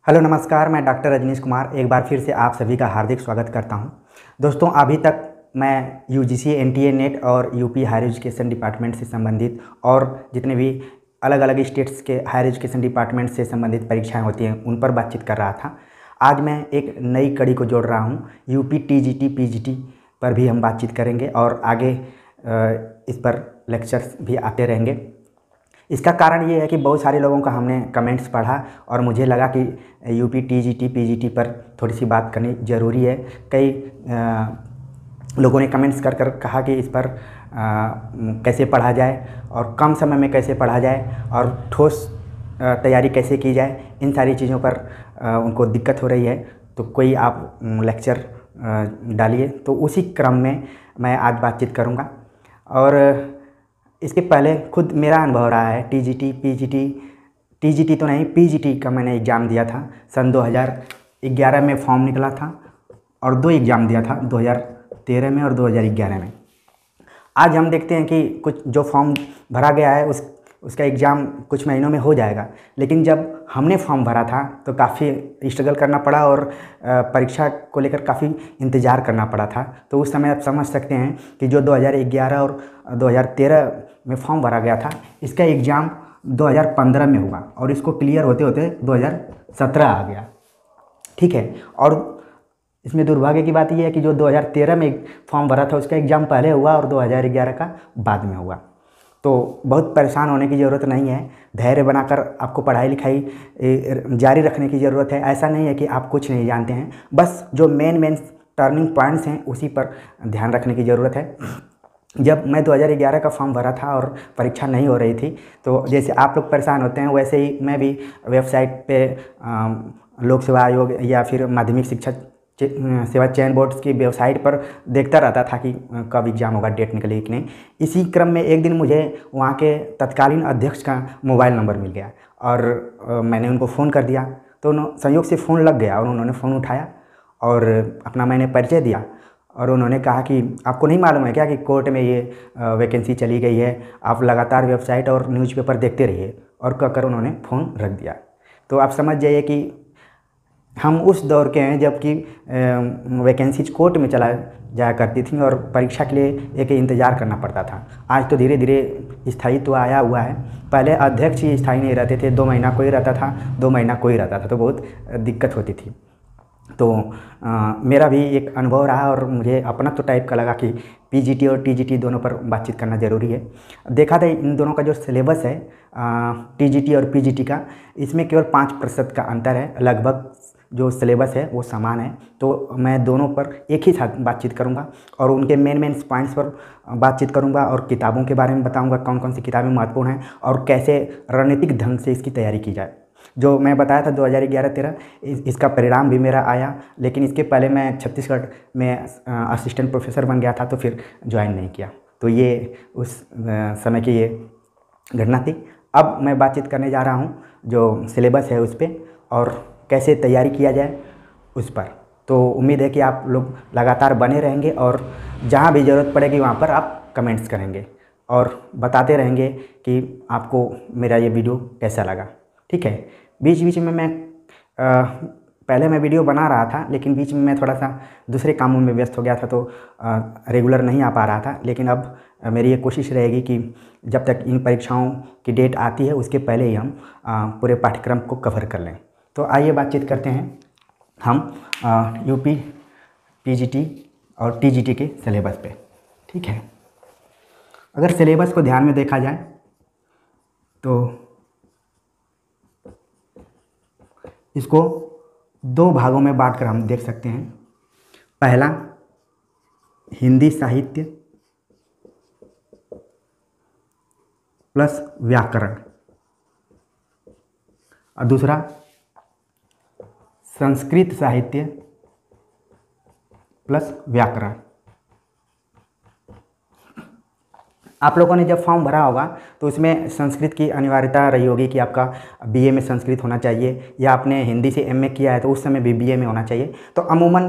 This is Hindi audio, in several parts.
हेलो नमस्कार, मैं डॉक्टर रजनीश कुमार एक बार फिर से आप सभी का हार्दिक स्वागत करता हूं। दोस्तों, अभी तक मैं यूजीसी एनटीए नेट और यूपी हायर एजुकेशन डिपार्टमेंट से संबंधित और जितने भी अलग अलग स्टेट्स के हायर एजुकेशन डिपार्टमेंट से संबंधित परीक्षाएं होती हैं उन पर बातचीत कर रहा था। आज मैं एक नई कड़ी को जोड़ रहा हूँ। यूपी टीजीटी पीजीटी पर भी हम बातचीत करेंगे और आगे इस पर लेक्चर्स भी आते रहेंगे। इसका कारण ये है कि बहुत सारे लोगों का हमने कमेंट्स पढ़ा और मुझे लगा कि यूपी टीजीटी पीजीटी पर थोड़ी सी बात करनी ज़रूरी है। कई लोगों ने कमेंट्स कर कर कहा कि इस पर कैसे पढ़ा जाए और कम समय में कैसे पढ़ा जाए और ठोस तैयारी कैसे की जाए, इन सारी चीज़ों पर उनको दिक्कत हो रही है। तो कोई आप लेक्चर डालिए, तो उसी क्रम में मैं आज बातचीत करूँगा। और इसके पहले खुद मेरा अनुभव रहा है टीजीटी पीजीटी, टीजीटी तो नहीं पीजीटी का मैंने एग्ज़ाम दिया था। सन 2011 में फॉर्म निकला था और 2 एग्ज़ाम दिया था, 2013 में और 2011 में। आज हम देखते हैं कि कुछ जो फॉर्म भरा गया है उसका एग्ज़ाम कुछ महीनों में हो जाएगा, लेकिन जब हमने फॉर्म भरा था तो काफ़ी स्ट्रगल करना पड़ा और परीक्षा को लेकर काफ़ी इंतज़ार करना पड़ा था। तो उस समय आप समझ सकते हैं कि जो 2011 और 2013 में फॉर्म भरा गया था, इसका एग्ज़ाम 2015 में हुआ और इसको क्लियर होते होते 2017 आ गया। ठीक है, और इसमें दुर्भाग्य की बात यह है कि जो 2013 में फॉर्म भरा था उसका एग्ज़ाम पहले हुआ और 2011 का बाद में हुआ। तो बहुत परेशान होने की ज़रूरत नहीं है, धैर्य बनाकर आपको पढ़ाई लिखाई जारी रखने की ज़रूरत है। ऐसा नहीं है कि आप कुछ नहीं जानते हैं, बस जो मेन टर्निंग पॉइंट्स हैं उसी पर ध्यान रखने की ज़रूरत है। जब मैं 2011 का फॉर्म भरा था और परीक्षा नहीं हो रही थी, तो जैसे आप लोग परेशान होते हैं वैसे ही मैं भी वेबसाइट पे लोक सेवा आयोग या फिर माध्यमिक शिक्षा सेवा चयन बोर्ड की वेबसाइट पर देखता रहता था कि कब एग्ज़ाम होगा, डेट निकलेगी कि नहीं। इसी क्रम में एक दिन मुझे वहाँ के तत्कालीन अध्यक्ष का मोबाइल नंबर मिल गया और मैंने उनको फ़ोन कर दिया। तो संयोग से फ़ोन लग गया और उन्होंने फ़ोन उठाया और अपना मैंने परिचय दिया और उन्होंने कहा कि आपको नहीं मालूम है क्या कि कोर्ट में ये वैकेंसी चली गई है, आप लगातार वेबसाइट और न्यूज़पेपर देखते रहिए, और कहकर उन्होंने फ़ोन रख दिया। तो आप समझ जाइए कि हम उस दौर के हैं जबकि वैकेंसीज कोर्ट में चला जाया करती थी और परीक्षा के लिए एक इंतज़ार करना पड़ता था। आज तो धीरे धीरे स्थायित्व आया हुआ है। पहले अध्यक्ष ही स्थायी नहीं रहते थे, 2 महीना कोई रहता था, 2 महीना कोई रहता था, तो बहुत दिक्कत होती थी। तो मेरा भी एक अनुभव रहा और मुझे अपना तो टाइप का लगा कि पीजीटी और टीजीटी दोनों पर बातचीत करना ज़रूरी है। देखा था इन दोनों का जो सिलेबस है टीजीटी और पीजीटी का, इसमें केवल 5% का अंतर है, लगभग जो सिलेबस है वो समान है। तो मैं दोनों पर एक ही साथ बातचीत करूंगा और उनके मेन पॉइंट्स पर बातचीत करूंगा और किताबों के बारे में बताऊंगा कौन कौन सी किताबें महत्वपूर्ण हैं और कैसे रणनीतिक ढंग से इसकी तैयारी की जाए। जो मैं बताया था 2011-13 इसका परिणाम भी मेरा आया, लेकिन इसके पहले मैं छत्तीसगढ़ में असिस्टेंट प्रोफेसर बन गया था, तो फिर ज्वाइन नहीं किया। तो ये उस समय की ये घटना थी। अब मैं बातचीत करने जा रहा हूँ जो सिलेबस है उस पर और कैसे तैयारी किया जाए उस पर। तो उम्मीद है कि आप लोग लगातार बने रहेंगे और जहाँ भी ज़रूरत पड़ेगी वहाँ पर आप कमेंट्स करेंगे और बताते रहेंगे कि आपको मेरा ये वीडियो कैसा लगा। ठीक है, बीच बीच में मैं पहले मैं वीडियो बना रहा था, लेकिन बीच में मैं थोड़ा सा दूसरे कामों में व्यस्त हो गया था, तो रेगुलर नहीं आ पा रहा था। लेकिन अब मेरी ये कोशिश रहेगी कि जब तक इन परीक्षाओं की डेट आती है उसके पहले ही हम पूरे पाठ्यक्रम को कवर कर लें। तो आइए बातचीत करते हैं हम यूपी पीजीटी और टीजीटी के सिलेबस पे। ठीक है, अगर सिलेबस को ध्यान में देखा जाए तो इसको 2 भागों में बांटकर हम देख सकते हैं। पहला हिंदी साहित्य प्लस व्याकरण और दूसरा संस्कृत साहित्य प्लस व्याकरण। आप लोगों ने जब फॉर्म भरा होगा तो उसमें संस्कृत की अनिवार्यता रही होगी कि आपका बीए में संस्कृत होना चाहिए, या आपने हिंदी से एमए किया है तो उस समय भी बीए में होना चाहिए। तो अमूमन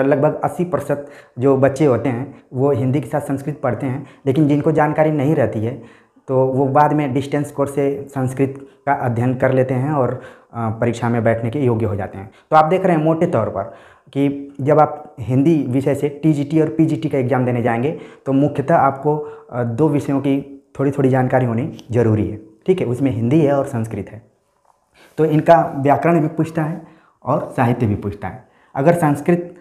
लगभग 80% जो बच्चे होते हैं वो हिंदी के साथ संस्कृत पढ़ते हैं, लेकिन जिनको जानकारी नहीं रहती है तो वो बाद में डिस्टेंस कोर्स से संस्कृत का अध्ययन कर लेते हैं और परीक्षा में बैठने के योग्य हो जाते हैं। तो आप देख रहे हैं मोटे तौर पर कि जब आप हिंदी विषय से टीजीटी और पीजीटी का एग्ज़ाम देने जाएंगे तो मुख्यतः आपको दो विषयों की थोड़ी थोड़ी जानकारी होनी ज़रूरी है। ठीक है, उसमें हिंदी है और संस्कृत है। तो इनका व्याकरण भी पूछता है और साहित्य भी पूछता है। अगर संस्कृत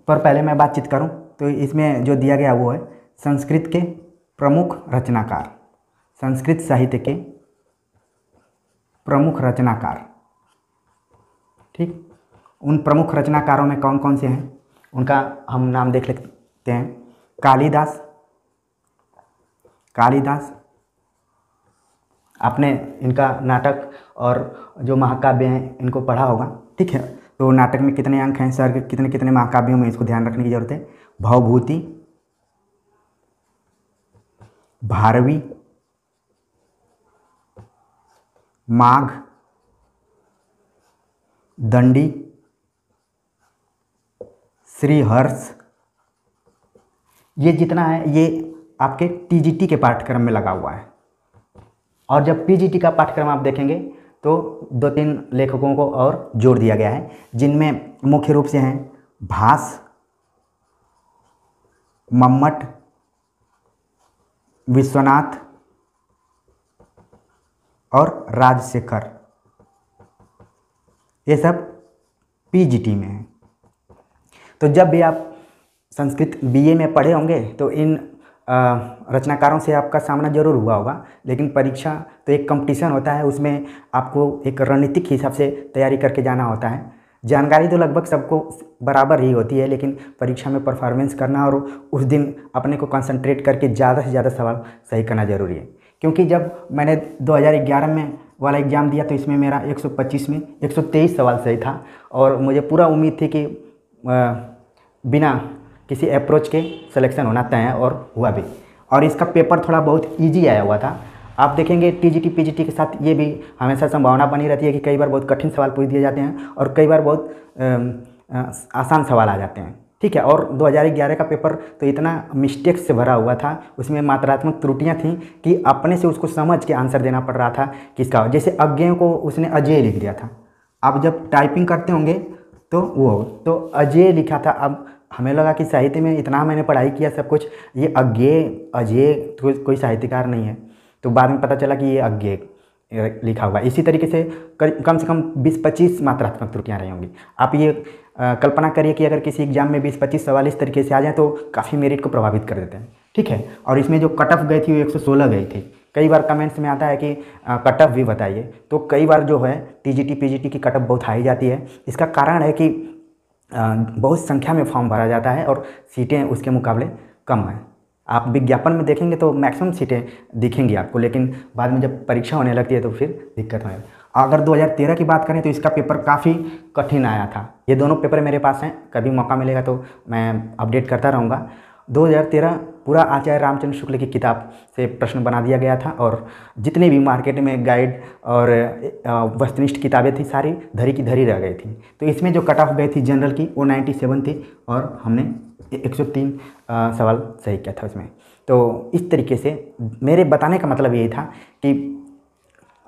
पर पहले मैं बातचीत करूं तो इसमें जो दिया गया वो है संस्कृत के प्रमुख रचनाकार, संस्कृत साहित्य के प्रमुख रचनाकार। ठीक, उन प्रमुख रचनाकारों में कौन कौन से हैं उनका हम नाम देख लेते हैं। कालिदास, आपने इनका नाटक और जो महाकाव्य हैं इनको पढ़ा होगा। ठीक है, तो नाटक में कितने अंक हैं, सर्ग कितने कितने महाकाव्यों में, इसको ध्यान रखने की जरूरत है। भवभूति, भारवी, माघ, दंडी, श्रीहर्ष, ये जितना है ये आपके टीजीटी के पाठ्यक्रम में लगा हुआ है। और जब पीजीटी का पाठ्यक्रम आप देखेंगे तो 2-3 लेखकों को और जोड़ दिया गया है, जिनमें मुख्य रूप से हैं भास, मम्मट, विश्वनाथ और राजशेखर। ये सब पीजीटी में है। तो जब भी आप संस्कृत बीए में पढ़े होंगे तो इन रचनाकारों से आपका सामना जरूर हुआ होगा, लेकिन परीक्षा तो एक कंपटीशन होता है, उसमें आपको एक रणनीतिक हिसाब से तैयारी करके जाना होता है। जानकारी तो लगभग सबको बराबर ही होती है, लेकिन परीक्षा में परफॉर्मेंस करना और उस दिन अपने को कंसंट्रेट करके ज़्यादा से ज़्यादा सवाल सही करना ज़रूरी है। क्योंकि जब मैंने 2011 में वाला एग्ज़ाम दिया तो इसमें मेरा 125 में 123 सवाल सही था और मुझे पूरा उम्मीद थी कि बिना किसी अप्रोच के सिलेक्शन होना तय है, और हुआ भी। और इसका पेपर थोड़ा बहुत इजी आया हुआ था। आप देखेंगे टीजीटी पीजीटी के साथ ये भी हमेशा संभावना बनी रहती है कि कई बार बहुत कठिन सवाल पूछ दिए जाते हैं और कई बार बहुत आसान सवाल आ जाते हैं। ठीक है, और 2011 का पेपर तो इतना मिस्टेक से भरा हुआ था, उसमें मात्रात्मक त्रुटियां थीं कि अपने से उसको समझ के आंसर देना पड़ रहा था किसका। जैसे अज्ञेय को उसने अजय लिख दिया था, आप जब टाइपिंग करते होंगे तो वो तो अजय लिखा था। अब हमें लगा कि साहित्य में इतना मैंने पढ़ाई किया सब कुछ, ये अज्ञेय अजय तो कोई साहित्यकार नहीं है। तो बाद में पता चला कि ये अज्ञेय लिखा हुआ। इसी तरीके से कम से कम 20-25 मात्रात्मक त्रुटियां रही होंगी। आप ये कल्पना करिए कि अगर किसी एग्जाम में 20-25 सवाल इस तरीके से आ जाए तो काफ़ी मेरिट को प्रभावित कर देते हैं। ठीक है, और इसमें जो कट ऑफ गई थी वो 116 गई थी। कई बार कमेंट्स में आता है कि कट ऑफ भी बताइए, तो कई बार जो है टीजीटी पीजीटी की कट ऑफ बहुत हाई जाती है। इसका कारण है कि बहुत संख्या में फॉर्म भरा जाता है और सीटें उसके मुकाबले कम हैं। आप विज्ञापन में देखेंगे तो मैक्सिमम सीटें दिखेंगी आपको, लेकिन बाद में जब परीक्षा होने लगती है तो फिर दिक्कत होने लगती है। अगर 2013 की बात करें तो इसका पेपर काफ़ी कठिन आया था। ये दोनों पेपर मेरे पास हैं, कभी मौका मिलेगा तो मैं अपडेट करता रहूँगा। 2013 पूरा आचार्य रामचंद्र शुक्ल की किताब से प्रश्न बना दिया गया था और जितनी भी मार्केट में गाइड और वस्तुनिष्ठ किताबें थी सारी धरी की धरी रह गई थी। तो इसमें जो कट ऑफ गई थी जनरल की वो 97 थी और हमने 103 सवाल सही किया था उसमें। तो इस तरीके से मेरे बताने का मतलब यही था कि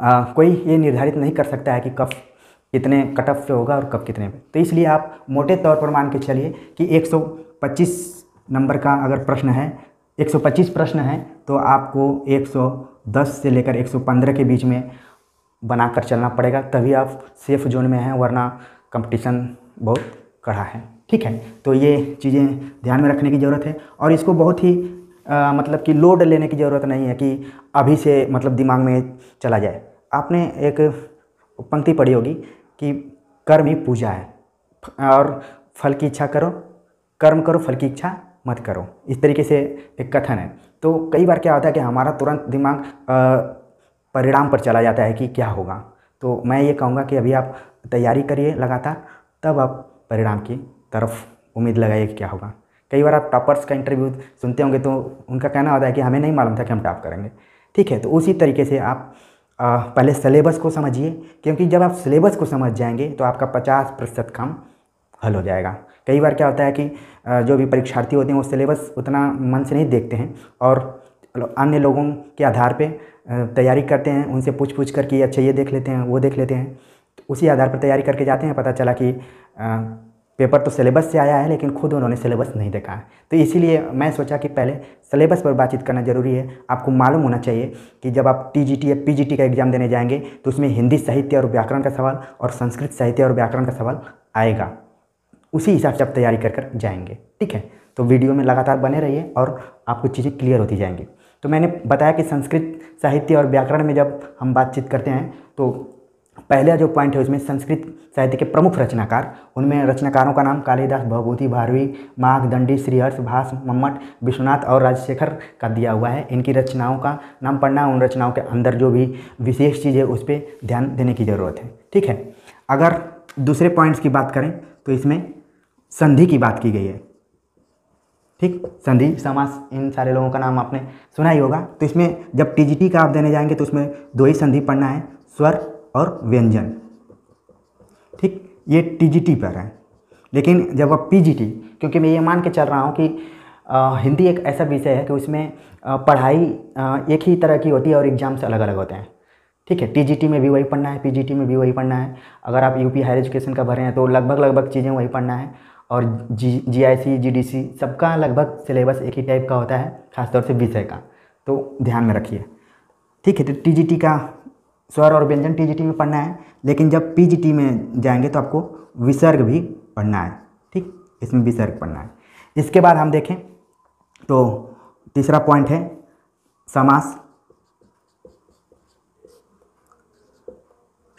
कोई ये निर्धारित नहीं कर सकता है कि कब कितने कट ऑफ पे होगा और कब कितने पे। तो इसलिए आप मोटे तौर पर मान के चलिए कि 125 नंबर का अगर प्रश्न है, 125 प्रश्न है तो आपको 110 से लेकर 115 के बीच में बनाकर चलना पड़ेगा, तभी आप सेफ जोन में हैं, वरना कंपटीशन बहुत कड़ा है। ठीक है, तो ये चीज़ें ध्यान में रखने की ज़रूरत है और इसको बहुत ही मतलब कि लोड लेने की ज़रूरत नहीं है कि अभी से मतलब दिमाग में चला जाए। आपने एक पंक्ति पढ़ी होगी कि कर्म ही पूजा है और फल की इच्छा करो, कर्म करो फल की इच्छा मत करो, इस तरीके से एक कथन है। तो कई बार क्या होता है कि हमारा तुरंत दिमाग परिणाम पर चला जाता है कि क्या होगा। तो मैं ये कहूँगा कि अभी आप तैयारी करिए लगातार, तब आप परिणाम की तरफ उम्मीद लगाइए कि क्या होगा। कई बार आप टॉपर्स का इंटरव्यू सुनते होंगे तो उनका कहना होता है कि हमें नहीं मालूम था कि हम टॉप करेंगे। ठीक है, तो उसी तरीके से आप पहले सिलेबस को समझिए, क्योंकि जब आप सिलेबस को समझ जाएंगे तो आपका 50% काम हल हो जाएगा। कई बार क्या होता है कि जो भी परीक्षार्थी होते हैं वो सिलेबस उतना मन से नहीं देखते हैं और अन्य लोगों के आधार पे तैयारी करते हैं, उनसे पूछ कर कि अच्छा ये देख लेते हैं, वो देख लेते हैं, तो उसी आधार पर तैयारी करके जाते हैं। पता चला कि पेपर तो सिलेबस से आया है, लेकिन खुद उन्होंने सिलेबस नहीं देखा है। तो इसीलिए मैं सोचा कि पहले सिलेबस पर बातचीत करना ज़रूरी है। आपको मालूम होना चाहिए कि जब आप टीजीटी या पीजीटी का एग्ज़ाम देने जाएंगे तो उसमें हिंदी साहित्य और व्याकरण का सवाल और संस्कृत साहित्य और व्याकरण का सवाल आएगा। उसी हिसाब से आप तैयारी कर जाएंगे, ठीक है। तो वीडियो में लगातार बने रहिए और आपको चीज़ें क्लियर होती जाएंगी। तो मैंने बताया कि संस्कृत साहित्य और व्याकरण में जब हम बातचीत करते हैं तो पहला जो पॉइंट है उसमें संस्कृत साहित्य के प्रमुख रचनाकार, उनमें रचनाकारों का नाम कालिदास, भवभूति, भारवी, माघ, दंडी, श्रीहर्ष, भास, मम्मट, विश्वनाथ और राजशेखर का दिया हुआ है। इनकी रचनाओं का नाम पढ़ना, उन रचनाओं के अंदर जो भी विशेष चीज़ है उस पर ध्यान देने की ज़रूरत है, ठीक है। अगर दूसरे पॉइंट्स की बात करें तो इसमें संधि की बात की गई है, ठीक। संधि, समास, इन सारे लोगों का नाम आपने सुना ही होगा। तो इसमें जब टीजीटी का आप देने जाएंगे तो उसमें 2 ही संधि पढ़ना है, स्वर और व्यंजन, ठीक। ये टीजीटी पर है। लेकिन जब आप पीजीटी, क्योंकि मैं ये मान के चल रहा हूँ कि हिंदी एक ऐसा विषय है कि उसमें पढ़ाई एक ही तरह की होती है और एग्ज़ाम्स अलग अलग होते हैं, ठीक है। टीजीटी में भी वही पढ़ना है, पीजीटी में भी वही पढ़ना है। अगर आप यूपी हायर एजुकेशन का भर रहे हैं तो लगभग चीज़ें वही पढ़ना है। और जीआईसी, जीडीसी सबका लगभग सिलेबस एक ही टाइप का होता है, खासतौर से विषय का, तो ध्यान में रखिए, ठीक है। तो टीजीटी का स्वर और व्यंजन टीजीटी में पढ़ना है, लेकिन जब पीजीटी में जाएंगे तो आपको विसर्ग भी पढ़ना है, ठीक। इसमें विसर्ग पढ़ना है। इसके बाद हम देखें तो तीसरा पॉइंट है समास,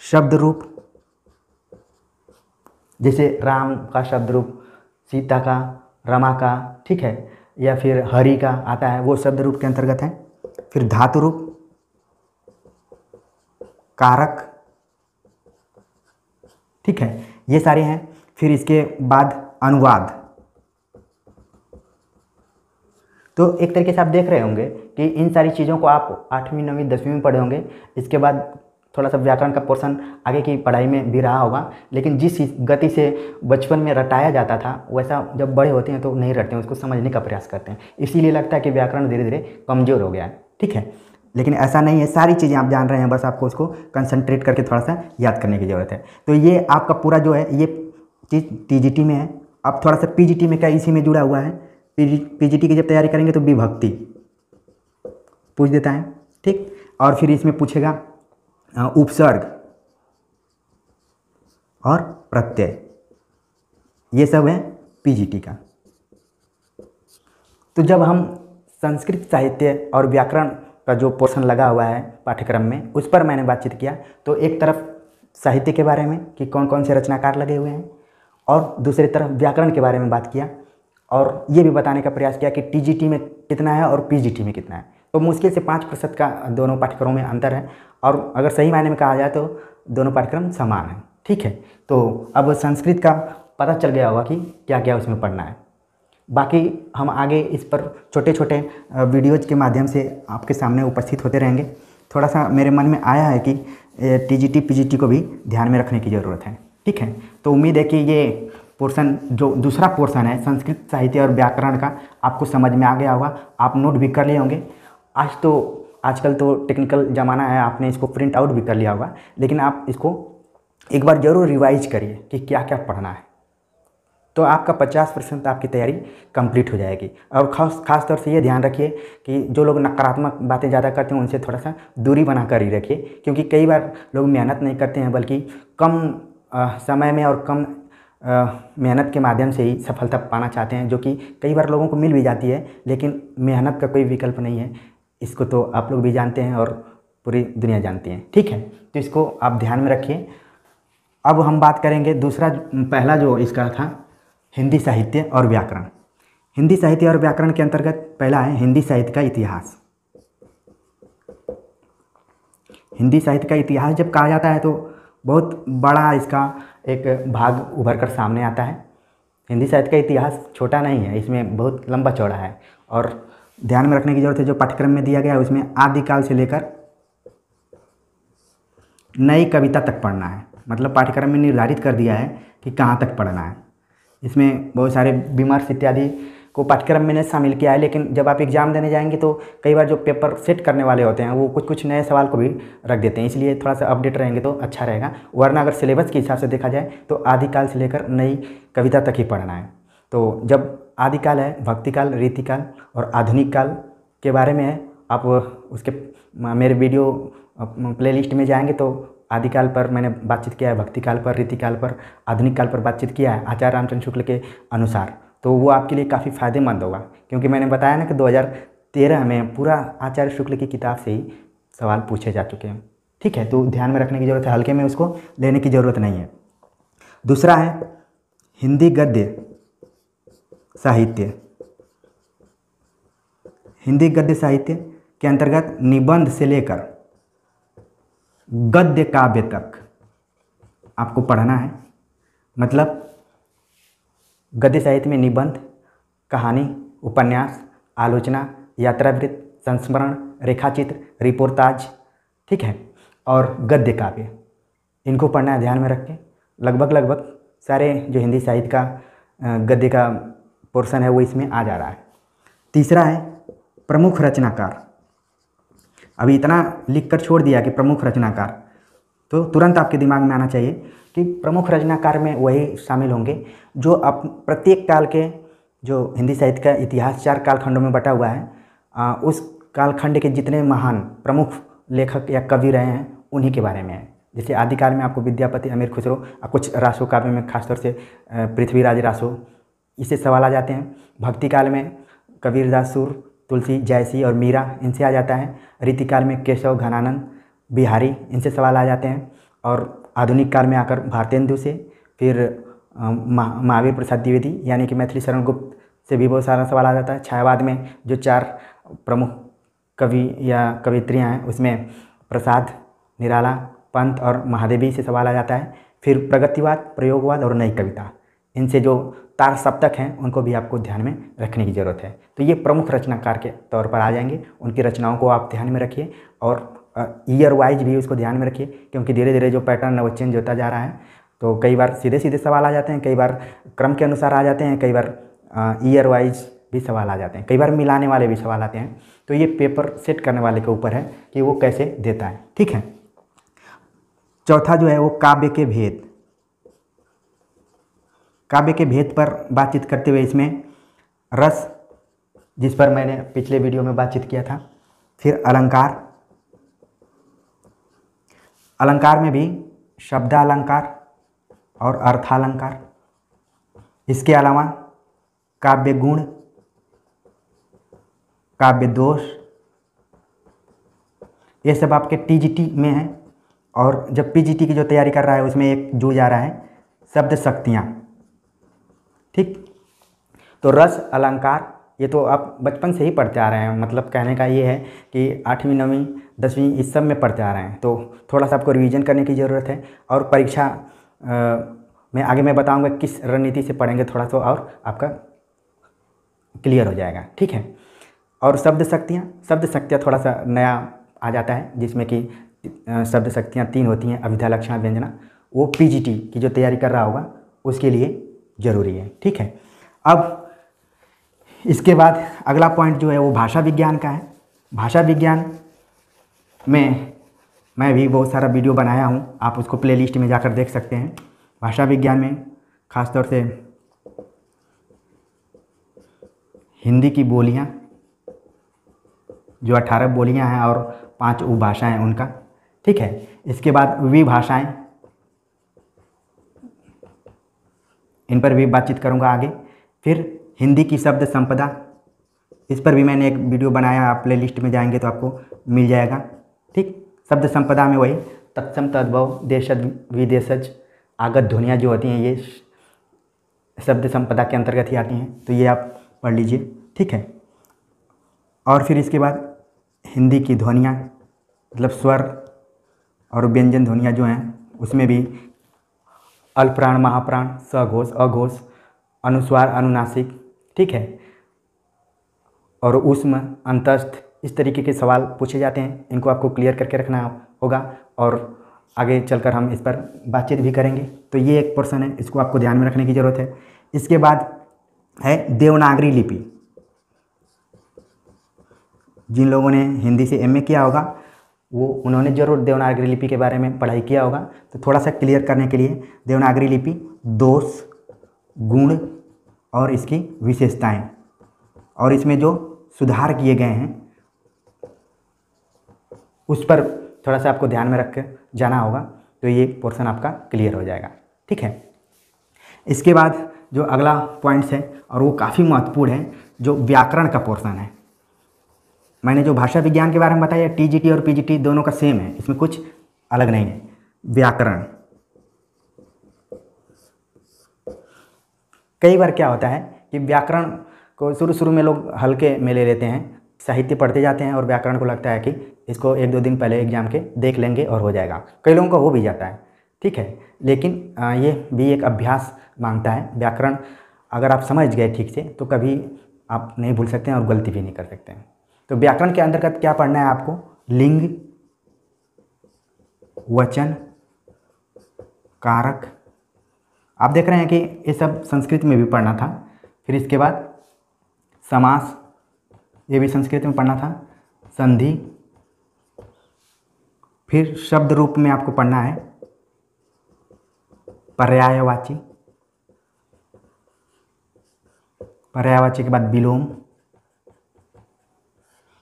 शब्द रूप, जैसे राम का शब्द रूप, सीता का, रमा का, ठीक है, या फिर हरि का आता है, वो शब्द रूप के अंतर्गत है। फिर धातु रूप, कारक, ठीक है, ये सारे हैं। फिर इसके बाद अनुवाद। तो एक तरीके से आप देख रहे होंगे कि इन सारी चीज़ों को आप 8वीं 9वीं 10वीं में पढ़े होंगे। इसके बाद थोड़ा सा व्याकरण का पोर्शन आगे की पढ़ाई में भी रहा होगा, लेकिन जिस गति से बचपन में रटाया जाता था वैसा जब बड़े होते हैं तो नहीं रटते हैं, उसको समझने का प्रयास करते हैं। इसीलिए लगता है कि व्याकरण धीरे धीरे कमज़ोर हो गया है, ठीक है। लेकिन ऐसा नहीं है, सारी चीज़ें आप जान रहे हैं, बस आपको उसको कंसंट्रेट करके थोड़ा सा याद करने की ज़रूरत है। तो ये आपका पूरा जो है ये चीज़ टीजीटी में है। अब थोड़ा सा पीजीटी में क्या इसी में जुड़ा हुआ है। पीजीटी की जब तैयारी करेंगे तो विभक्ति पूछ देता है, ठीक। और फिर इसमें पूछेगा उपसर्ग और प्रत्यय, ये सब है पीजीटी का। तो जब हम संस्कृत साहित्य और व्याकरण का जो पोर्शन लगा हुआ है पाठ्यक्रम में, उस पर मैंने बातचीत किया, तो एक तरफ साहित्य के बारे में कि कौन कौन से रचनाकार लगे हुए हैं, और दूसरी तरफ व्याकरण के बारे में बात किया, और ये भी बताने का प्रयास किया कि टीजीटी में कितना है और पीजीटी में कितना है। तो मुश्किल से 5% का दोनों पाठ्यक्रमों में अंतर है, और अगर सही मायने में कहा जाए तो दोनों पाठ्यक्रम समान हैं, ठीक है। तो अब संस्कृत का पता चल गया होगा कि क्या क्या उसमें पढ़ना है। बाकी हम आगे इस पर छोटे छोटे वीडियोज के माध्यम से आपके सामने उपस्थित होते रहेंगे। थोड़ा सा मेरे मन में आया है कि टीजीटी पीजीटी को भी ध्यान में रखने की ज़रूरत है, ठीक है। तो उम्मीद है कि ये पोर्शन, जो दूसरा पोर्शन है संस्कृत साहित्य और व्याकरण का, आपको समझ में आ गया होगा। आप नोट भी कर लिए होंगे। आजकल तो टेक्निकल ज़माना है, आपने इसको प्रिंट आउट भी कर लिया होगा, लेकिन आप इसको एक बार ज़रूर रिवाइज करिए कि क्या क्या पढ़ना है, तो आपका 50% आपकी तैयारी कंप्लीट हो जाएगी। और ख़ास तौर से ये ध्यान रखिए कि जो लोग नकारात्मक बातें ज़्यादा करते हैं उनसे थोड़ा सा दूरी बना कर ही रखिए, क्योंकि कई बार लोग मेहनत नहीं करते हैं, बल्कि कम समय में और कम मेहनत के माध्यम से ही सफलता पाना चाहते हैं, जो कि कई बार लोगों को मिल भी जाती है, लेकिन मेहनत का कोई विकल्प नहीं है। इसको तो आप लोग भी जानते हैं और पूरी दुनिया जानती है, ठीक है। तो इसको आप ध्यान में रखिए। अब हम बात करेंगे पहला जो इसका था हिंदी साहित्य और व्याकरण। हिंदी साहित्य और व्याकरण के अंतर्गत पहला है हिंदी साहित्य का इतिहास। हिंदी साहित्य का इतिहास जब कहा जाता है तो बहुत बड़ा इसका एक भाग उभर कर सामने आता है। हिंदी साहित्य का इतिहास छोटा नहीं है, इसमें बहुत लंबा चौड़ा है, और ध्यान में रखने की ज़रूरत है जो पाठ्यक्रम में दिया गया है उसमें आदिकाल से लेकर नई कविता तक पढ़ना है। मतलब पाठ्यक्रम में निर्धारित कर दिया है कि कहाँ तक पढ़ना है। इसमें बहुत सारे विमर्श इत्यादि को पाठ्यक्रम में नहीं शामिल किया है, लेकिन जब आप एग्ज़ाम देने जाएंगे तो कई बार जो पेपर सेट करने वाले होते हैं वो कुछ कुछ नए सवाल को भी रख देते हैं, इसलिए थोड़ा सा अपडेट रहेंगे तो अच्छा रहेगा। वरना अगर सिलेबस के हिसाब से देखा जाए तो आदिकाल से लेकर नई कविता तक ही पढ़ना है। तो जब आदिकाल है, भक्तिकाल, रीतिकाल और आधुनिक काल के बारे में है, आप उसके मेरे वीडियो प्लेलिस्ट में जाएंगे तो आदिकाल पर मैंने बातचीत किया है, भक्तिकाल पर, रीतिकाल पर, आधुनिक काल पर बातचीत किया है आचार्य रामचंद्र शुक्ल के अनुसार। तो वो आपके लिए काफ़ी फ़ायदेमंद होगा, क्योंकि मैंने बताया ना कि 2013 में पूरा आचार्य शुक्ल की किताब से ही सवाल पूछे जा चुके हैं। ठीक है, तो ध्यान में रखने की ज़रूरत है, हल्के में उसको लेने की ज़रूरत नहीं है। दूसरा है हिंदी गद्य साहित्य। हिंदी गद्य साहित्य के अंतर्गत निबंध से लेकर गद्य काव्य तक आपको पढ़ना है। मतलब गद्य साहित्य में निबंध, कहानी, उपन्यास, आलोचना, यात्रावृत्त, संस्मरण, रेखाचित्र, रिपोर्टाज, ठीक है, और गद्य काव्य, इनको पढ़ना है ध्यान में रख के। लगभग सारे जो हिंदी साहित्य का गद्य का पोर्शन है वो इसमें आ जा रहा है। तीसरा है प्रमुख रचनाकार। अभी इतना लिख कर छोड़ दिया कि प्रमुख रचनाकार, तो तुरंत आपके दिमाग में आना चाहिए कि प्रमुख रचनाकार में वही शामिल होंगे जो प्रत्येक काल के, जो हिंदी साहित्य का इतिहास 4 कालखंडों में बटा हुआ है, उस कालखंड के जितने महान प्रमुख लेखक या कवि रहे हैं उन्हीं के बारे में है। जैसे आदिकाल में आपको विद्यापति, अमीर खुसरो, कुछ रासो काव्य में खासतौर से पृथ्वीराज रासो, इससे सवाल आ जाते हैं। भक्तिकाल में कबीरदास सुर, तुलसी, जयसी और मीरा, इनसे आ जाता है। रीतिकाल में केशव, घनानंद, बिहारी, इनसे सवाल आ जाते हैं। और आधुनिक काल में आकर भारतेंदु से, फिर महावीर प्रसाद द्विवेदी यानी कि मैथिली शरण गुप्त से भी बहुत सारा सवाल आ जाता है। छायावाद में जो 4 प्रमुख कवि या कवित्रियाँ हैं उसमें प्रसाद, निराला, पंत और महादेवी से सवाल आ जाता है। फिर प्रगतिवाद, प्रयोगवाद और नई कविता, इनसे जो तार सप्तक हैं उनको भी आपको ध्यान में रखने की ज़रूरत है। तो ये प्रमुख रचनाकार के तौर पर आ जाएंगे, उनकी रचनाओं को आप ध्यान में रखिए और ईयर वाइज भी उसको ध्यान में रखिए, क्योंकि धीरे धीरे जो पैटर्न है वो चेंज होता जा रहा है। तो कई बार सीधे सीधे सवाल आ जाते हैं, कई बार क्रम के अनुसार आ जाते हैं, कई बार ईयर वाइज भी सवाल आ जाते हैं, कई बार मिलाने वाले भी सवाल आते हैं। तो ये पेपर सेट करने वाले के ऊपर है कि वो कैसे देता है। ठीक है, चौथा जो है वो काव्य के भेद। काव्य के भेद पर बातचीत करते हुए इसमें रस, जिस पर मैंने पिछले वीडियो में बातचीत किया था, फिर अलंकार, अलंकार में भी शब्दालंकार और अर्थालंकार, इसके अलावा काव्य गुण, काव्य दोष, ये सब आपके टीजीटी में है। और जब पीजीटी की जो तैयारी कर रहा है उसमें एक जो जा रहा है शब्द शक्तियाँ। ठीक, तो रस, अलंकार ये तो आप बचपन से ही पढ़ते आ रहे हैं, मतलब कहने का ये है कि 8वीं 9वीं 10वीं इस सब में पढ़ते आ रहे हैं। तो थोड़ा सा आपको रिवीजन करने की ज़रूरत है। और परीक्षा में आगे मैं बताऊंगा किस रणनीति से पढ़ेंगे, थोड़ा सा और आपका क्लियर हो जाएगा। ठीक है, और शब्द शक्तियाँ थोड़ा सा नया आ जाता है, जिसमें कि शब्द शक्तियाँ 3 होती हैं, अभिधा, लक्षण, व्यंजना। वो पीजीटी की जो तैयारी कर रहा होगा उसके लिए ज़रूरी है। ठीक है, अब इसके बाद अगला पॉइंट जो है वो भाषा विज्ञान का है। भाषा विज्ञान में मैं भी बहुत सारा वीडियो बनाया हूँ, आप उसको प्लेलिस्ट में जाकर देख सकते हैं। भाषा विज्ञान में ख़ास तौर से हिंदी की बोलियाँ, जो 18 बोलियाँ हैं और 5 उपभाषाएँ हैं उनका। ठीक है, इसके बाद विभाषाएँ, इन पर भी बातचीत करूँगा आगे। फिर हिंदी की शब्द संपदा, इस पर भी मैंने एक वीडियो बनाया, आप प्ले लिस्ट में जाएंगे तो आपको मिल जाएगा। ठीक, शब्द संपदा में वही तत्सम, तद्भव, देशज, विदेशज, आगत ध्वनियाँ जो होती हैं ये शब्द संपदा के अंतर्गत ही आती हैं, तो ये आप पढ़ लीजिए। ठीक है, और फिर इसके बाद हिंदी की ध्वनियाँ, मतलब स्वर और व्यंजन ध्वनियाँ जो हैं उसमें भी अल्पप्राण, महाप्राण, सघोष, अघोष, अनुस्वार, अनुनासिक, ठीक है, और ऊष्म, अंतस्थ, इस तरीके के सवाल पूछे जाते हैं। इनको आपको क्लियर करके रखना होगा और आगे चलकर हम इस पर बातचीत भी करेंगे। तो ये एक पोर्शन है, इसको आपको ध्यान में रखने की ज़रूरत है। इसके बाद है देवनागरी लिपि। जिन लोगों ने हिंदी से एमए किया होगा वो उन्होंने ज़रूर देवनागरी लिपि के बारे में पढ़ाई किया होगा। तो थोड़ा सा क्लियर करने के लिए, देवनागरी लिपि दोष, गुण और इसकी विशेषताएं और इसमें जो सुधार किए गए हैं उस पर थोड़ा सा आपको ध्यान में रख के जाना होगा, तो ये पोर्शन आपका क्लियर हो जाएगा। ठीक है, इसके बाद जो अगला पॉइंट्स है और वो काफ़ी महत्वपूर्ण है, जो व्याकरण का पोर्शन है। मैंने जो भाषा विज्ञान के बारे में बताया, टीजीटी और पीजीटी दोनों का सेम है, इसमें कुछ अलग नहीं है। व्याकरण, कई बार क्या होता है कि व्याकरण को शुरू में लोग हल्के में ले लेते हैं, साहित्य पढ़ते जाते हैं और व्याकरण को लगता है कि इसको 1-2 दिन पहले एग्जाम के देख लेंगे और हो जाएगा। कई लोगों का हो भी जाता है, ठीक है, लेकिन ये भी एक अभ्यास मांगता है। व्याकरण अगर आप समझ गए ठीक से तो कभी आप नहीं भूल सकते हैं और गलती भी नहीं कर सकते हैं। तो व्याकरण के अंतर्गत क्या पढ़ना है आपको? लिंग, वचन, कारक। आप देख रहे हैं कि ये सब संस्कृत में भी पढ़ना था। फिर इसके बाद समास, ये भी संस्कृत में पढ़ना था। संधि, फिर शब्द रूप में आपको पढ़ना है पर्यायवाची, पर्यायवाची के बाद विलोम।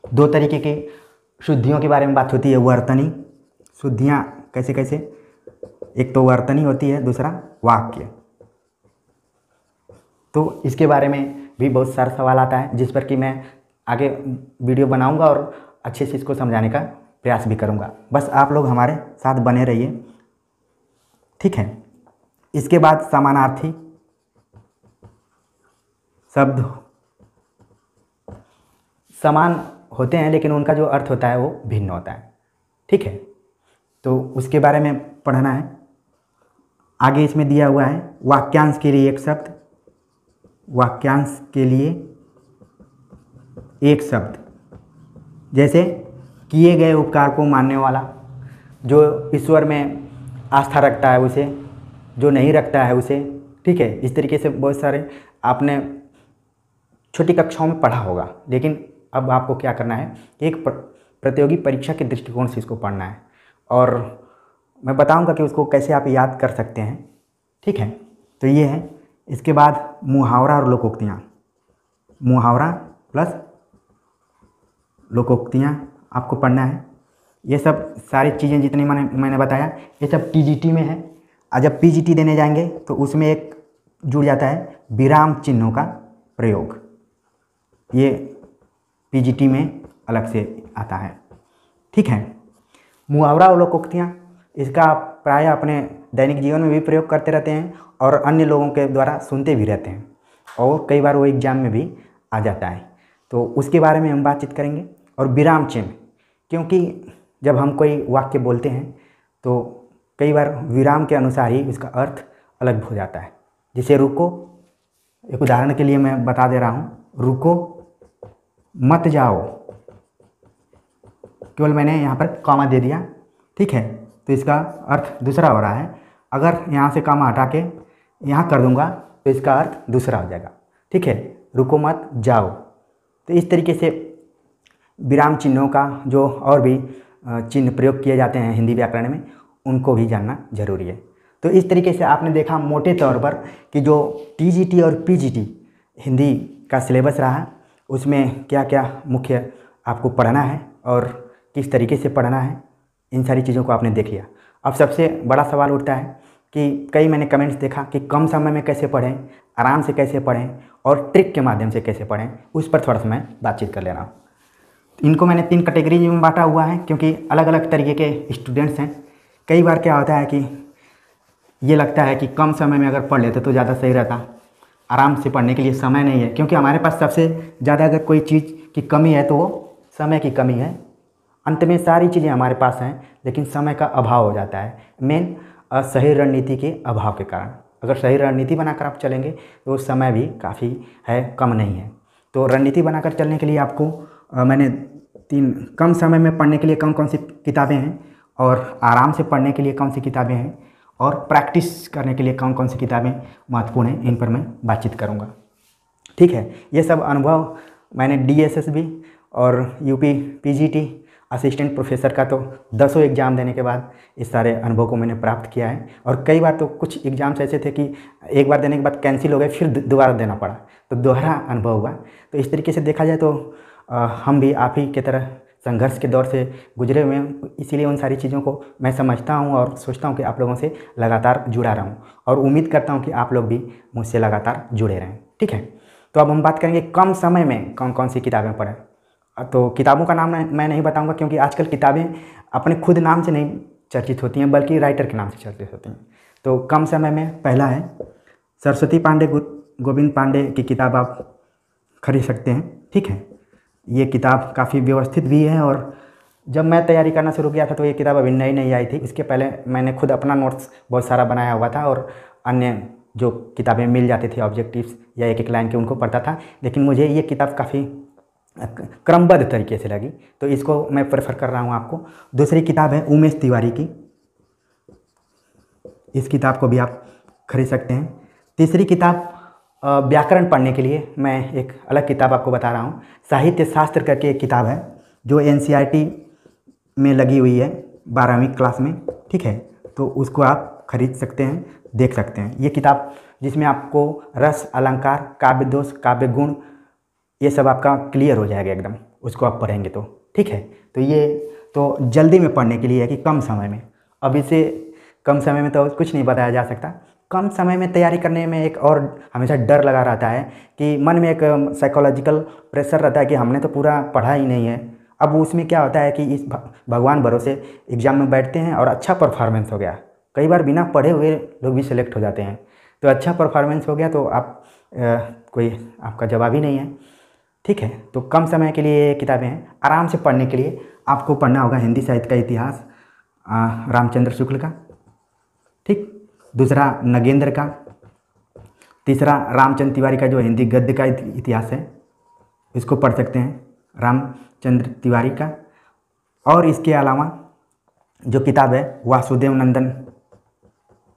2 तरीके के शुद्धियों के बारे में बात होती है। वर्तनी, शुद्धियाँ कैसे कैसे, एक तो वर्तनी होती है, दूसरा वाक्य। तो इसके बारे में भी बहुत सारा सवाल आता है, जिस पर कि मैं आगे वीडियो बनाऊंगा और अच्छे से इसको समझाने का प्रयास भी करूंगा। बस आप लोग हमारे साथ बने रहिए, ठीक है। इसके बाद समानार्थी शब्द समान होते हैं लेकिन उनका जो अर्थ होता है वो भिन्न होता है, ठीक है। तो उसके बारे में पढ़ना है। आगे इसमें दिया हुआ है वाक्यांश के लिए एक शब्द, वाक्यांश के लिए एक शब्द, जैसे किए गए उपकार को मानने वाला, जो ईश्वर में आस्था रखता है उसे, जो नहीं रखता है उसे, ठीक है। इस तरीके से बहुत सारे आपने छोटी कक्षाओं में पढ़ा होगा, लेकिन अब आपको क्या करना है, एक प्रतियोगी परीक्षा के दृष्टिकोण से इसको पढ़ना है और मैं बताऊंगा कि उसको कैसे आप याद कर सकते हैं, ठीक है। तो ये है। इसके बाद मुहावरा और लोकोक्तियाँ, मुहावरा प्लस लोकोक्तियाँ आपको पढ़ना है। ये सब सारी चीज़ें जितनी मैंने बताया ये सब टीजीटी में है। और जब पीजीटी देने जाएंगे तो उसमें एक जुड़ जाता है विराम चिन्हों का प्रयोग, ये पीजीटी में अलग से आता है, ठीक है। मुहावरा और लोकोक्तियाँ, इसका आप प्रायः अपने दैनिक जीवन में भी प्रयोग करते रहते हैं और अन्य लोगों के द्वारा सुनते भी रहते हैं और कई बार वो एग्जाम में भी आ जाता है, तो उसके बारे में हम बातचीत करेंगे। और विराम चिन्ह, क्योंकि जब हम कोई वाक्य बोलते हैं तो कई बार विराम के अनुसार ही उसका अर्थ अलग हो जाता है। जैसे रुको, एक उदाहरण के लिए मैं बता दे रहा हूँ, रुको मत जाओ, केवल मैंने यहाँ पर कॉमा दे दिया, ठीक है, तो इसका अर्थ दूसरा हो रहा है। अगर यहाँ से कॉमा हटा के यहाँ कर दूंगा तो इसका अर्थ दूसरा हो जाएगा, ठीक है। रुको मत जाओ। तो इस तरीके से विराम चिन्हों का जो और भी चिन्ह प्रयोग किए जाते हैं हिंदी व्याकरण में, उनको भी जानना जरूरी है। तो इस तरीके से आपने देखा मोटे तौर पर कि जो टीजीटी और पीजीटी हिंदी का सिलेबस रहा उसमें क्या क्या मुख्य आपको पढ़ना है और किस तरीके से पढ़ना है, इन सारी चीज़ों को आपने देख लिया। अब सबसे बड़ा सवाल उठता है कि कई मैंने कमेंट्स देखा कि कम समय में कैसे पढ़ें, आराम से कैसे पढ़ें और ट्रिक के माध्यम से कैसे पढ़ें, उस पर थोड़ा सा मैं बातचीत कर ले रहा हूँ। इनको मैंने 3 कैटेगरी में बांटा हुआ है क्योंकि अलग अलग तरीके के स्टूडेंट्स हैं। कई बार क्या होता है कि ये लगता है कि कम समय में अगर पढ़ लेते तो ज़्यादा सही रहता, आराम से पढ़ने के लिए समय नहीं है, क्योंकि हमारे पास सबसे ज़्यादा अगर कोई चीज़ की कमी है तो वो समय की कमी है। अंत में सारी चीज़ें हमारे पास हैं लेकिन समय का अभाव हो जाता है, मेन सही रणनीति के अभाव के कारण। अगर सही रणनीति बनाकर आप चलेंगे तो समय भी काफ़ी है, कम नहीं है। तो रणनीति बनाकर चलने के लिए आपको मैंने 3 कम समय में पढ़ने के लिए कौन कौन सी किताबें हैं और आराम से पढ़ने के लिए कौन सी किताबें हैं और प्रैक्टिस करने के लिए कौन कौन सी किताबें महत्वपूर्ण हैं, इन पर मैं बातचीत करूंगा, ठीक है। ये सब अनुभव मैंने DSS भी और यूपी पीजीटी असिस्टेंट प्रोफेसर का तो 10 एग्ज़ाम देने के बाद इस सारे अनुभव को मैंने प्राप्त किया है। और कई बार तो कुछ एग्ज़ाम्स ऐसे थे कि एक बार देने के बाद कैंसिल हो गए, फिर दोबारा देना पड़ा, तो दोहरा अनुभव हुआ। तो इस तरीके से देखा जाए तो हम भी आप ही की तरह संघर्ष के दौर से गुजरे हुए हैं, इसीलिए उन सारी चीज़ों को मैं समझता हूँ और सोचता हूँ कि आप लोगों से लगातार जुड़ा रहूँ, और उम्मीद करता हूँ कि आप लोग भी मुझसे लगातार जुड़े रहें। ठीक है, तो अब हम बात करेंगे कम समय में कौन कौन सी किताबें पढ़ें। तो किताबों का नाम मैं नहीं बताऊंगा, क्योंकि आजकल किताबें अपने खुद नाम से नहीं चर्चित होती हैं, बल्कि राइटर के नाम से चर्चित होती हैं। तो कम समय में पहला है सरस्वती पांडे, गोविंद पांडे की किताब आप खरीद सकते हैं। ठीक है, ये किताब काफ़ी व्यवस्थित भी है, और जब मैं तैयारी करना शुरू किया था तो ये किताब अभी नई नई आई थी। इसके पहले मैंने खुद अपना नोट्स बहुत सारा बनाया हुआ था, और अन्य जो किताबें मिल जाती थी ऑब्जेक्टिव्स या एक एक लाइन के, उनको पढ़ता था। लेकिन मुझे ये किताब काफ़ी क्रमबद्ध तरीके से लगी, तो इसको मैं प्रेफर कर रहा हूँ आपको। दूसरी किताब है उमेश तिवारी की, इस किताब को भी आप खरीद सकते हैं। तीसरी किताब व्याकरण पढ़ने के लिए मैं एक अलग किताब आपको बता रहा हूँ। साहित्य शास्त्र करके एक किताब है जो NCERT में लगी हुई है 12वीं क्लास में। ठीक है, तो उसको आप खरीद सकते हैं, देख सकते हैं। ये किताब जिसमें आपको रस, अलंकार, काव्य दोष, काव्य गुण, ये सब आपका क्लियर हो जाएगा एकदम, उसको आप पढ़ेंगे तो। ठीक है, तो ये तो जल्दी में पढ़ने के लिए है कि कम समय में। अब इसे कम समय में तो कुछ नहीं बताया जा सकता। कम समय में तैयारी करने में एक और हमेशा डर लगा रहता है कि मन में एक साइकोलॉजिकल प्रेशर रहता है कि हमने तो पूरा पढ़ा ही नहीं है। अब उसमें क्या होता है कि इस भगवान भरोसे एग्ज़ाम में बैठते हैं और अच्छा परफॉर्मेंस हो गया, कई बार बिना पढ़े हुए लोग भी सिलेक्ट हो जाते हैं, तो अच्छा परफॉर्मेंस हो गया तो आप कोई आपका जवाब ही नहीं है। ठीक है, तो कम समय के लिए ये किताबें हैं। आराम से पढ़ने के लिए आपको पढ़ना होगा हिंदी साहित्य का इतिहास, रामचंद्र शुक्ल का। ठीक, दूसरा नगेंद्र का, तीसरा रामचंद्र तिवारी का जो हिंदी गद्य का इतिहास है, इसको पढ़ सकते हैं, रामचंद्र तिवारी का। और इसके अलावा जो किताब है वासुदेव नंदन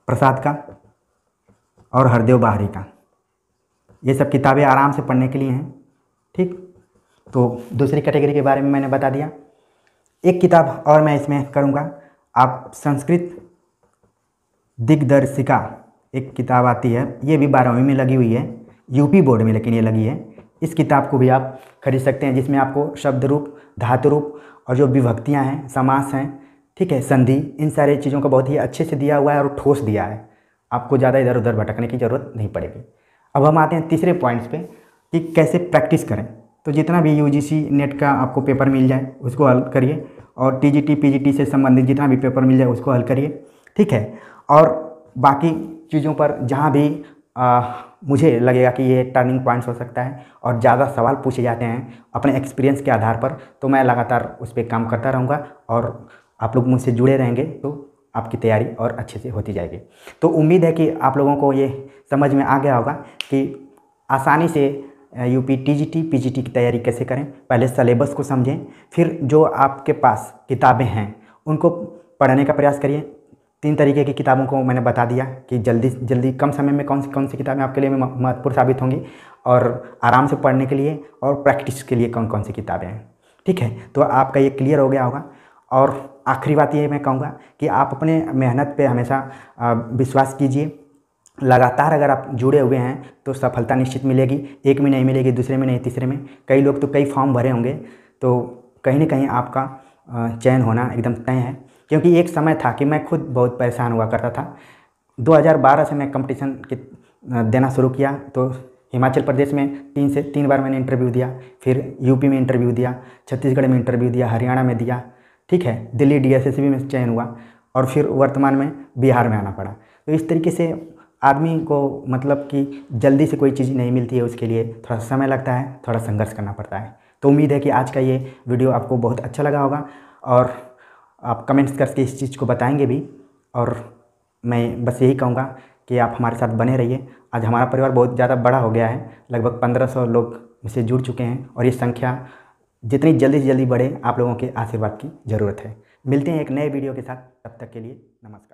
प्रसाद का और हरदेव बाहरी का, ये सब किताबें आराम से पढ़ने के लिए हैं। ठीक, तो दूसरी कैटेगरी के बारे में मैंने बता दिया। एक किताब और मैं इसमें करूँगा, आप संस्कृत दिग्दर्शिका एक किताब आती है, ये भी 12वीं में लगी हुई है, यूपी बोर्ड में लेकिन ये लगी है। इस किताब को भी आप खरीद सकते हैं, जिसमें आपको शब्द रूप, धातु रूप और जो विभक्तियाँ हैं, समास हैं, ठीक है, संधि, इन सारे चीज़ों को बहुत ही अच्छे से दिया हुआ है और ठोस दिया है। आपको ज़्यादा इधर उधर भटकने की ज़रूरत नहीं पड़ेगी। अब हम आते हैं तीसरे पॉइंट्स पे कि कैसे प्रैक्टिस करें। तो जितना भी UGC नेट का आपको पेपर मिल जाए उसको हल करिए, और TGT PGT से संबंधित जितना भी पेपर मिल जाए उसको हल करिए। ठीक है, और बाकी चीज़ों पर जहाँ भी मुझे लगेगा कि ये टर्निंग पॉइंट्स हो सकता है और ज़्यादा सवाल पूछे जाते हैं अपने एक्सपीरियंस के आधार पर, तो मैं लगातार उस पर काम करता रहूँगा, और आप लोग मुझसे जुड़े रहेंगे तो आपकी तैयारी और अच्छे से होती जाएगी। तो उम्मीद है कि आप लोगों को ये समझ में आ गया होगा कि आसानी से UP TGT PGT की तैयारी कैसे करें। पहले सिलेबस को समझें, फिर जो आपके पास किताबें हैं उनको पढ़ने का प्रयास करिए। 3 तरीके की किताबों को मैंने बता दिया कि जल्दी कम समय में कौन सी किताबें आपके लिए महत्वपूर्ण साबित होंगी, और आराम से पढ़ने के लिए और प्रैक्टिस के लिए कौन सी किताबें हैं। ठीक है, तो आपका ये क्लियर हो गया होगा। और आखिरी बात ये मैं कहूँगा कि आप अपने मेहनत पे हमेशा विश्वास कीजिए। लगातार अगर आप जुड़े हुए हैं तो सफलता निश्चित मिलेगी। एक में नहीं मिलेगी, दूसरे में नहीं, तीसरे में। कई लोग तो कई फॉर्म भरे होंगे, तो कहीं ना कहीं आपका चयन होना एकदम तय है। क्योंकि एक समय था कि मैं खुद बहुत परेशान हुआ करता था। 2012 से मैं कंपटीशन देना शुरू किया, तो हिमाचल प्रदेश में 3 बार मैंने इंटरव्यू दिया, फिर UP में इंटरव्यू दिया, छत्तीसगढ़ में इंटरव्यू दिया, हरियाणा में दिया। ठीक है, दिल्ली DSSB में चयन हुआ, और फिर वर्तमान में बिहार में आना पड़ा। तो इस तरीके से आदमी को मतलब कि जल्दी से कोई चीज़ नहीं मिलती है, उसके लिए थोड़ा समय लगता है, थोड़ा संघर्ष करना पड़ता है। तो उम्मीद है कि आज का ये वीडियो आपको बहुत अच्छा लगा होगा, और आप कमेंट्स करके इस चीज़ को बताएंगे भी। और मैं बस यही कहूँगा कि आप हमारे साथ बने रहिए। आज हमारा परिवार बहुत ज़्यादा बड़ा हो गया है, लगभग 1500 लोग मुझसे जुड़ चुके हैं, और ये संख्या जितनी जल्दी से जल्दी बढ़े, आप लोगों के आशीर्वाद की ज़रूरत है। मिलते हैं एक नए वीडियो के साथ, तब तक के लिए नमस्कार।